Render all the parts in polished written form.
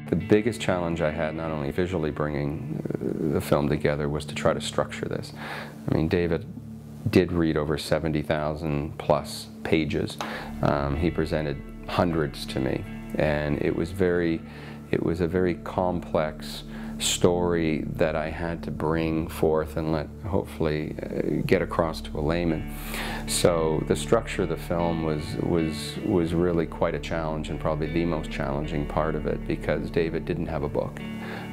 the biggest challenge I had, not only visually bringing the film together, was to try to structure this. I mean, David did read over 70,000 plus pages. He presented hundreds to me, and it was a very complex story that I had to bring forth and hopefully get across to a layman. So the structure of the film was really quite a challenge, and probably the most challenging part of it, because David didn't have a book.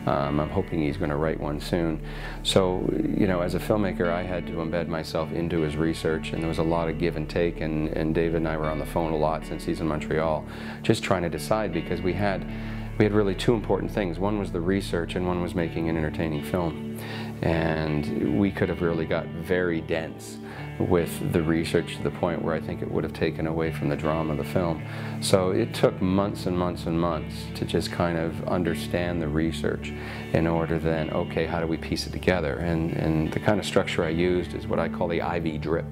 I'm hoping he's going to write one soon. So, you know, as a filmmaker, I had to embed myself into his research, and there was a lot of give and take, and David and I were on the phone a lot since he's in Montreal, just trying to decide, because we had really two important things. One was the research, and one was making an entertaining film. And we could have really got very dense with the research to the point where I think it would have taken away from the drama of the film. So it took months and months and months to just kind of understand the research in order then, okay, how do we piece it together? And the kind of structure I used is what I call the IV drip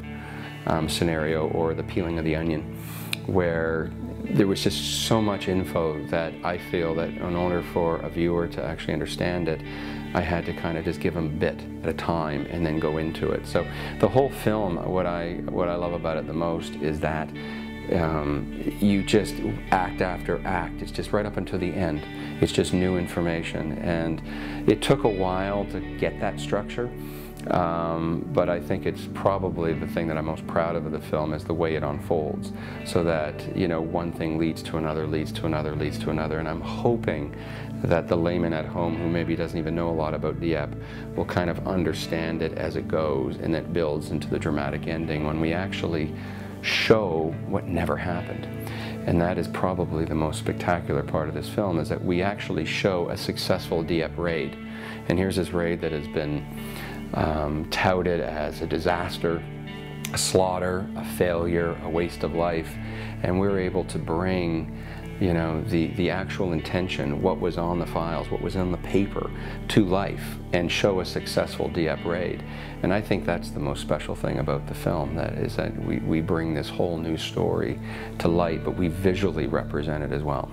scenario, or the peeling of the onion, where there was just so much info that I feel that in order for a viewer to actually understand it, I had to kind of just give them a bit at a time and then go into it. So the whole film, what I love about it the most is that you just act after act. It's just right up until the end. It's just new information, and it took a while to get that structure. But I think it's probably the thing that I'm most proud of the film is the way it unfolds, so that, you know, one thing leads to another, leads to another, leads to another, and I'm hoping that the layman at home who maybe doesn't even know a lot about Dieppe will kind of understand it as it goes, and it builds into the dramatic ending when we actually show what never happened. And that is probably the most spectacular part of this film, is that we actually show a successful Dieppe raid. And here's this raid that has been touted as a disaster, a slaughter, a failure, a waste of life, and we're able to bring, you know, the actual intention, what was on the files, what was on the paper, to life, and show a successful Dieppe raid. And I think that's the most special thing about the film, that is that we bring this whole new story to light, but we visually represent it as well.